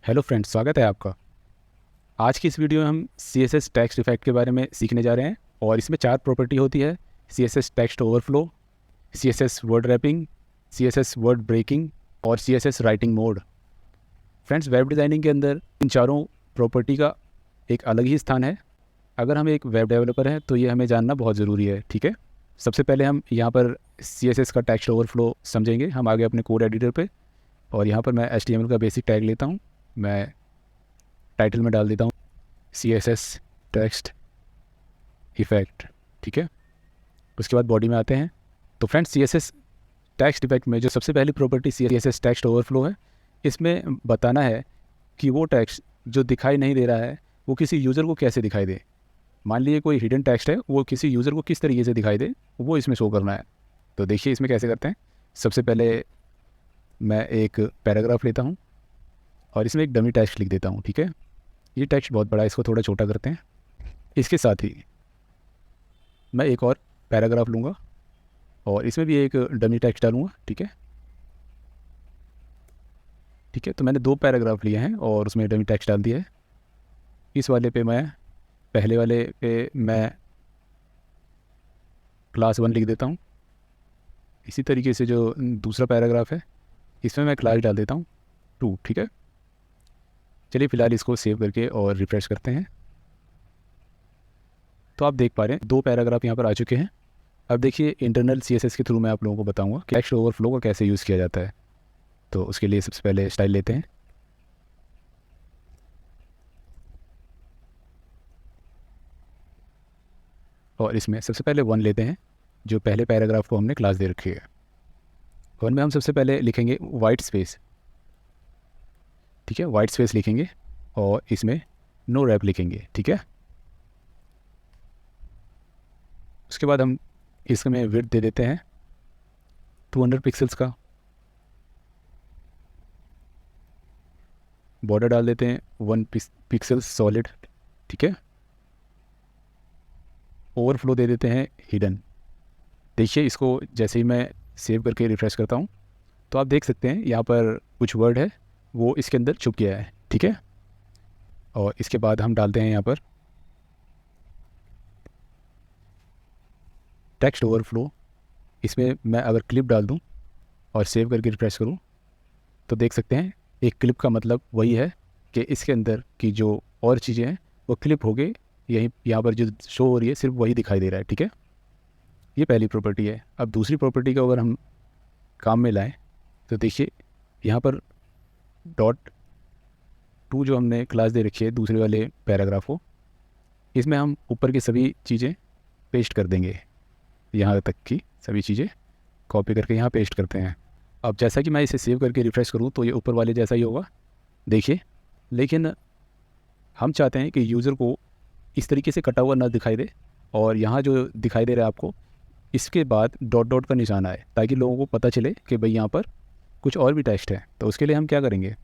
Hello friends, स्वागत है आपका। आज की इस वीडियो में हम CSS टेक्स्ट इफेक्ट के बारे में सीखने जा रहे हैं और इसमें 4 प्रॉपर्टी होती है। CSS text overflow, CSS word wrapping, CSS word breaking और CSS writing mode. Friends, web designing के अंदर इन चारों प्रॉपर्टी का एक अलग ही स्थान है। अगर हम एक वेब डेवलपर हैं तो ये हमें जानना बहुत ज़रूरी है। ठीक है, सबसे पहले हम यहाँ पर CSS का टेक्स्ट ओवरफ्लो समझेंगे। हम आगे अपने कोड एडिटर पे और यहाँ पर मैं HTML का बेसिक टैग लेता हूँ। मैं टाइटल में डाल देता हूँ CSS टेक्स्ट इफेक्ट। ठीक है, उसके बाद बॉडी में आते हैं। तो फ्रेंड्स, CSS टेक्स्ट इफेक्ट में जो सबसे पहली प्रॉपर्टी CSS टेक्स्ट ओवरफ्लो है, इसमें बताना है कि वो टेक्स्ट जो दिखाई नहीं दे रहा है वो किसी यूज़र को कैसे दिखाई दे। मान लीजिए कोई हिडन टेक्स्ट है, वो किसी यूज़र को किस तरीके से दिखाई दे वो इसमें शो करना है। तो देखिए इसमें कैसे करते हैं। सबसे पहले मैं एक पैराग्राफ लेता हूँ और इसमें एक डमी टेक्स्ट लिख देता हूँ। ठीक है, ये टेक्स्ट बहुत बड़ा है, इसको थोड़ा छोटा करते हैं। इसके साथ ही मैं एक और पैराग्राफ लूँगा और इसमें भी एक डमी टेक्स्ट डालूँगा। ठीक है, ठीक है, तो मैंने 2 पैराग्राफ लिए हैं और उसमें डमी टेक्स्ट डाल दिया है। इस वाले पे मैं पहले वाले पे मैं क्लास 1 लिख देता हूँ। इसी तरीके से जो दूसरा पैराग्राफ है इसमें मैं क्लास डाल देता हूँ 2। ठीक है, चलिए फ़िलहाल इसको सेव करके और रिफ्रेश करते हैं। तो आप देख पा रहे हैं 2 पैराग्राफ यहाँ पर आ चुके हैं। अब देखिए इंटरनल CSS के थ्रू मैं आप लोगों को बताऊंगा कि टेक्स्ट ओवरफ्लो को कैसे यूज़ किया जाता है। तो उसके लिए सबसे पहले स्टाइल लेते हैं और इसमें सबसे पहले 1 लेते हैं, जो पहले पैराग्राफ को हमने क्लास दे रखी है। 1 में हम सबसे पहले लिखेंगे वाइट स्पेस। ठीक है, वाइट स्पेस लिखेंगे और इसमें नो रैप लिखेंगे। ठीक है, उसके बाद हम इसमें विड्थ दे देते हैं 200 पिक्सल्स का। बॉर्डर डाल देते हैं 1 पिक्सल्स सॉलिड। ठीक है, ओवरफ्लो दे देते हैं हिडन। देखिए इसको जैसे ही मैं सेव करके रिफ्रेश करता हूँ तो आप देख सकते हैं यहाँ पर कुछ वर्ड है वो इसके अंदर छुप गया है। ठीक है, और इसके बाद हम डालते हैं यहाँ पर टेक्स्ट ओवरफ्लो। इसमें मैं अगर क्लिप डाल दूँ और सेव करके रिफ्रेश करूँ तो देख सकते हैं एक क्लिप का मतलब वही है कि इसके अंदर की जो और चीज़ें हैं वो क्लिप हो गई। यहीं यहाँ पर जो शो हो रही है सिर्फ वही दिखाई दे रहा है। ठीक है, ये पहली प्रॉपर्टी है। अब दूसरी प्रॉपर्टी को अगर हम काम में लाएं तो देखिए यहाँ पर .2 जो हमने क्लास दे रखी है दूसरे वाले पैराग्राफ को, इसमें हम ऊपर की सभी चीज़ें पेस्ट कर देंगे। यहाँ तक की सभी चीज़ें कॉपी करके यहाँ पेस्ट करते हैं। अब जैसा कि मैं इसे सेव करके रिफ़्रेश करूँ तो ये ऊपर वाले जैसा ही होगा, देखिए। लेकिन हम चाहते हैं कि यूज़र को इस तरीके से कटा हुआ ना दिखाई दे और यहाँ जो दिखाई दे रहा है आपको इसके बाद डॉट का निशान आए, ताकि लोगों को पता चले कि भाई यहाँ पर कुछ और भी टेक्स्ट है। तो उसके लिए हम क्या करेंगे,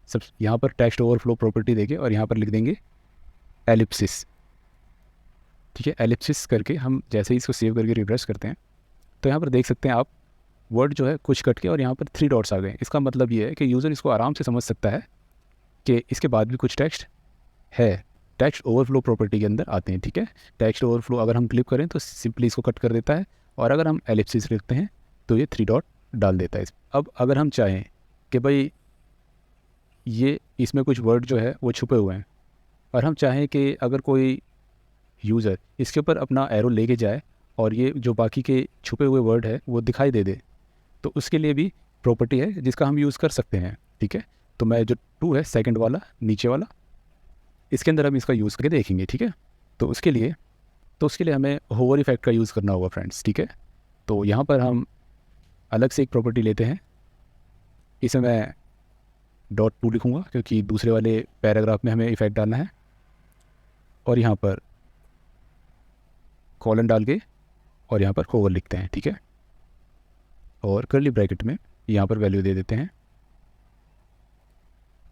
सब यहाँ पर टेक्स्ट ओवरफ्लो प्रॉपर्टी देंगे और यहाँ पर लिख देंगे एलिप्सिस। ठीक है, एलिप्सिस करके हम जैसे ही इसको सेव करके रिफ्रेश करते हैं तो यहाँ पर देख सकते हैं आप वर्ड जो है कुछ कट के और यहाँ पर 3 डॉट्स आ गए। इसका मतलब ये है कि यूज़र इसको आराम से समझ सकता है कि इसके बाद भी कुछ टेक्स्ट है। टेक्स्ट ओवरफ्लो प्रॉपर्टी के अंदर आते हैं। ठीक है, टेक्स्ट ओवरफ्लो अगर हम क्लिक करें तो सिंपली इसको कट कर देता है और अगर हम एलिप्सिस लिखते हैं तो ये 3 डॉट डाल देता है। अब अगर हम चाहें कि भाई ये इसमें कुछ वर्ड जो है वो छुपे हुए हैं और हम चाहें कि अगर कोई यूज़र इसके ऊपर अपना एरो लेके जाए और ये जो बाकी के छुपे हुए वर्ड है वो दिखाई दे दे, तो उसके लिए भी प्रॉपर्टी है जिसका हम यूज़ कर सकते हैं। ठीक है, तो मैं जो 2 है सेकंड वाला नीचे वाला, इसके अंदर हम इसका यूज़ करके देखेंगे। ठीक है, तो उसके लिए हमें होवर इफेक्ट का यूज़ करना होगा फ्रेंड्स। ठीक है, तो यहाँ पर हम अलग से एक प्रॉपर्टी लेते हैं। इसे मैं .2 लिखूँगा क्योंकि दूसरे वाले पैराग्राफ में हमें इफेक्ट डालना है और यहाँ पर कॉलन डाल के और यहाँ पर होवर लिखते हैं। ठीक है, और कर्ली ब्रैकेट में यहाँ पर वैल्यू दे देते हैं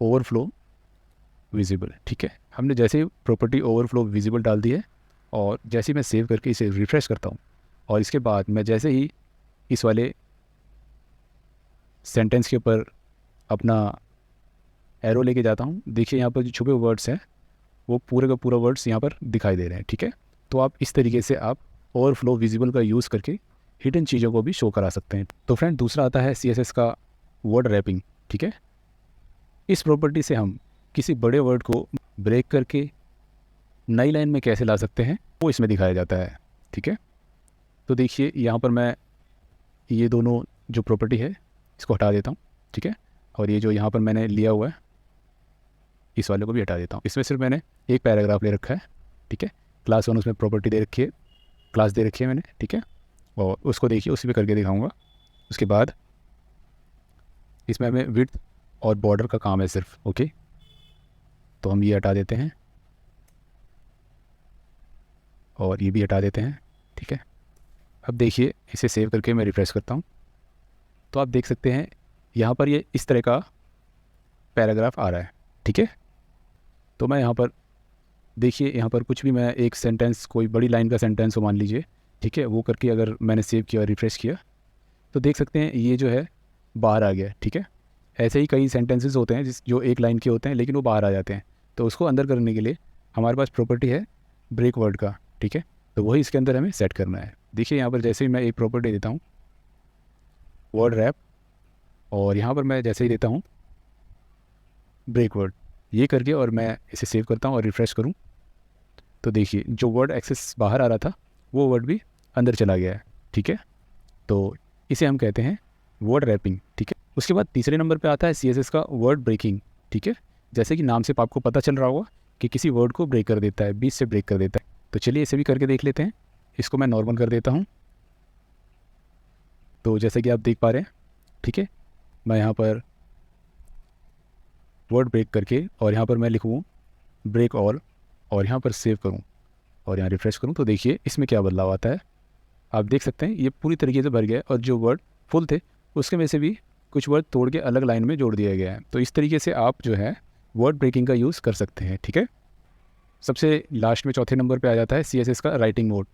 ओवरफ्लो विजिबल। ठीक है, हमने जैसे ही प्रॉपर्टी ओवरफ्लो विजिबल डाल दी है और जैसे ही मैं सेव करके इसे रिफ़्रेश करता हूँ और इसके बाद मैं जैसे ही इस वाले सेंटेंस के ऊपर अपना एरो लेके जाता हूँ, देखिए यहाँ पर जो छुपे वर्ड्स हैं वो पूरे का पूरा वर्ड्स यहाँ पर दिखाई दे रहे हैं, ठीक है। तो आप इस तरीके से आप ओवरफ्लो विजिबल का यूज़ करके हिडन चीज़ों को भी शो करा सकते हैं। तो फ्रेंड दूसरा आता है CSS का वर्ड रैपिंग, ठीक है। इस प्रॉपर्टी से हम किसी बड़े वर्ड को ब्रेक करके नई लाइन में कैसे ला सकते हैं वो इसमें दिखाया जाता है, ठीक है। तो देखिए यहाँ पर मैं ये दोनों जो प्रॉपर्टी है इसको हटा देता हूँ, ठीक है। और ये जो यहाँ पर मैंने लिया हुआ है इस वाले को भी हटा देता हूँ। इसमें सिर्फ मैंने एक पैराग्राफ ले रखा है, ठीक है। क्लास 1 उसमें प्रॉपर्टी दे रखी है, क्लास दे रखी है मैंने, ठीक है। और उसको देखिए उसी पे करके दिखाऊंगा। उसके बाद इसमें हमें विड्थ और बॉर्डर का काम है सिर्फ, ओके। तो हम ये हटा देते हैं और ये भी हटा देते हैं, ठीक है। अब देखिए इसे सेव करके मैं रिफ्रेश करता हूँ तो आप देख सकते हैं यहाँ पर ये इस तरह का पैराग्राफ आ रहा है, ठीक है। तो मैं यहाँ पर देखिए यहाँ पर कुछ भी मैं एक सेंटेंस कोई बड़ी लाइन का सेंटेंस हो मान लीजिए, ठीक है, वो करके अगर मैंने सेव किया और रिफ्रेश किया तो देख सकते हैं ये जो है बाहर आ गया, ठीक है। ऐसे ही कई सेंटेंसेस होते हैं जो एक लाइन के होते हैं लेकिन वो बाहर आ जाते हैं, तो उसको अंदर करने के लिए हमारे पास प्रॉपर्टी है ब्रेक वर्ड का, ठीक है। तो वही इसके अंदर हमें सेट करना है। देखिए यहाँ पर जैसे ही मैं एक प्रॉपर्टी देता हूँ वर्ड रैप और यहाँ पर मैं जैसे ही देता हूँ ब्रेक वर्ड, ये करके और मैं इसे सेव करता हूँ और रिफ्रेश करूँ तो देखिए जो वर्ड एक्सेस बाहर आ रहा था वो वर्ड भी अंदर चला गया है, ठीक है। तो इसे हम कहते हैं वर्ड रैपिंग, ठीक है। उसके बाद तीसरे नंबर पे आता है CSS का वर्ड ब्रेकिंग, ठीक है। जैसे कि नाम से आपको पता चल रहा होगा कि किसी वर्ड को ब्रेक कर देता है, बीच से ब्रेक कर देता है। तो चलिए इसे भी करके देख लेते हैं। इसको मैं नॉर्मल कर देता हूँ तो जैसे कि आप देख पा रहे हैं, ठीक है। मैं यहाँ पर वर्ड ब्रेक करके और यहाँ पर मैं लिखूँ ब्रेक ऑल और यहाँ पर सेव करूँ और यहाँ रिफ्रेश करूँ तो देखिए इसमें क्या बदलाव आता है। आप देख सकते हैं ये पूरी तरीके से भर गया है और जो वर्ड फुल थे उसके में से भी कुछ वर्ड तोड़ के अलग लाइन में जोड़ दिया गया है। तो इस तरीके से आप जो है वर्ड ब्रेकिंग का यूज़ कर सकते हैं, ठीक है। सबसे लास्ट में चौथे नंबर पे आ जाता है CSS का राइटिंग मोड।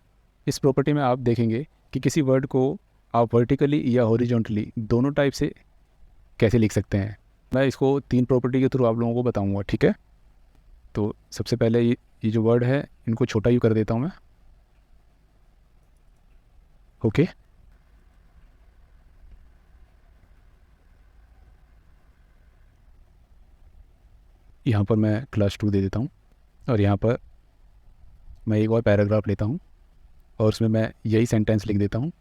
इस प्रॉपर्टी में आप देखेंगे कि किसी वर्ड को आप वर्टिकली या हॉरिजॉन्टली दोनों टाइप से कैसे लिख सकते हैं। मैं इसको 3 प्रॉपर्टी के थ्रू आप लोगों को बताऊँगा, ठीक है। तो सबसे पहले ये जो वर्ड है इनको छोटा यू कर देता हूँ मैं, ओके। यहाँ पर मैं क्लास 2 दे देता हूँ और यहाँ पर मैं एक और पैराग्राफ लेता हूँ और उसमें मैं यही सेंटेंस लिख देता हूँ।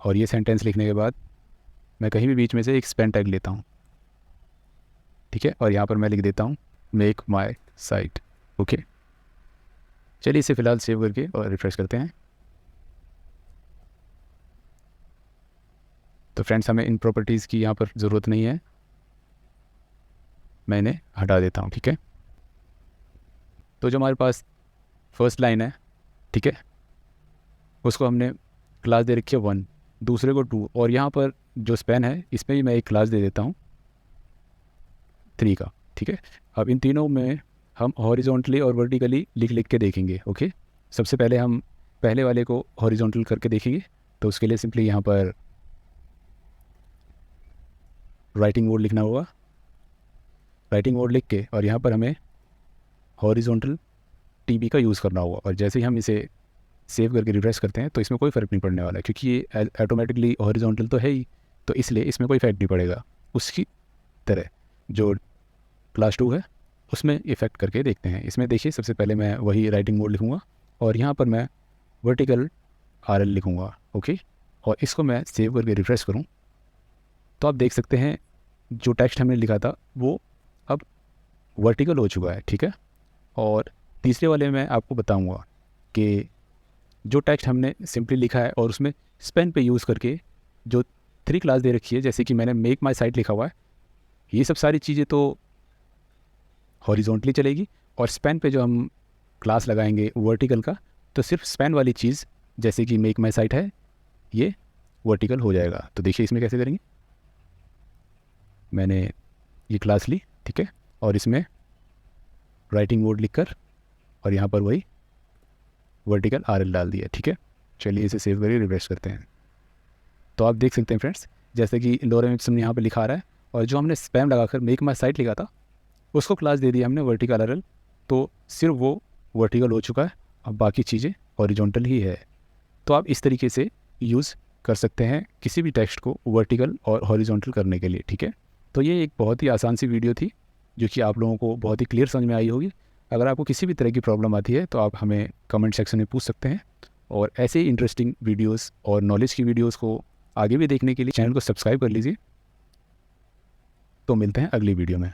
और ये सेंटेंस लिखने के बाद मैं कहीं भी बीच में से एक स्पेन टैग लेता हूँ, ठीक है। और यहाँ पर मैं लिख देता हूँ मेक माई साइट, ओके। चलिए इसे फ़िलहाल सेव करके और रिफ्रेश करते हैं। तो फ्रेंड्स हमें इन प्रॉपर्टीज़ की यहाँ पर ज़रूरत नहीं है, मैं इन्हें हटा देता हूँ, ठीक है। तो जो हमारे पास फर्स्ट लाइन है, ठीक है, उसको हमने क्लास दे रखी है 1, दूसरे को 2 और यहाँ पर जो स्पेन है इसमें भी मैं एक क्लास दे देता हूँ 3 का, ठीक है। अब इन तीनों में हम हॉरिजॉन्टली और वर्टिकली लिख लिख के देखेंगे, ओके। सबसे पहले हम पहले वाले को हॉरिजॉन्टल करके देखेंगे तो उसके लिए सिंपली यहाँ पर राइटिंग मोड लिखना होगा। राइटिंग मोड लिख के और यहाँ पर हमें हॉरिजॉन्टल TB का यूज़ करना होगा और जैसे ही हम इसे सेव करके रिफ्रेश करते हैं तो इसमें कोई फ़र्क नहीं पड़ने वाला है क्योंकि ये ऑटोमेटिकली हॉरिजॉन्टल तो है ही, तो इसलिए इसमें कोई इफेक्ट नहीं पड़ेगा। उसकी तरह जो क्लास 2 है उसमें इफ़ेक्ट करके देखते हैं। इसमें देखिए सबसे पहले मैं वही राइटिंग मोड लिखूँगा और यहाँ पर मैं वर्टिकल RL लिखूँगा, ओके। और इसको मैं सेव करके रिफ्रेश करूँ तो आप देख सकते हैं जो टेक्स्ट हमने लिखा था वो अब वर्टिकल हो चुका है, ठीक है। और तीसरे वाले में आपको बताऊँगा कि जो टेक्स्ट हमने सिंपली लिखा है और उसमें स्पेन पे यूज़ करके जो 3 क्लास दे रखी है, जैसे कि मैंने मेक माई साइट लिखा हुआ है, ये सब सारी चीज़ें तो हॉरिजॉन्टली चलेगी और स्पेन पे जो हम क्लास लगाएंगे वर्टिकल का तो सिर्फ स्पेन वाली चीज़ जैसे कि मेक माई साइट है ये वर्टिकल हो जाएगा। तो देखिए इसमें कैसे करेंगे, मैंने ये क्लास ली, ठीक है, और इसमें राइटिंग मोड लिखकर और यहाँ पर वही वर्टिकल RL डाल दिया, ठीक है। चलिए इसे सेव करिए, रिफ्रेश करते हैं। तो आप देख सकते हैं फ्रेंड्स, जैसे कि लोरेम इप्सम यहाँ पे लिखा रहा है, और जो हमने स्पैम लगाकर मेक माई साइट लिखा था उसको क्लास दे दिया हमने वर्टिकल RL, तो सिर्फ वो वर्टिकल हो चुका है, अब बाकी चीज़ें हॉरिजॉन्टल ही है। तो आप इस तरीके से यूज़ कर सकते हैं किसी भी टेक्स्ट को वर्टिकल और हॉरिजॉन्टल करने के लिए, ठीक है। तो ये एक बहुत ही आसान सी वीडियो थी जो कि आप लोगों को बहुत ही क्लियर समझ में आई होगी। अगर आपको किसी भी तरह की प्रॉब्लम आती है तो आप हमें कमेंट सेक्शन में पूछ सकते हैं, और ऐसे ही इंटरेस्टिंग वीडियोस और नॉलेज की वीडियोस को आगे भी देखने के लिए चैनल को सब्सक्राइब कर लीजिए। तो मिलते हैं अगली वीडियो में।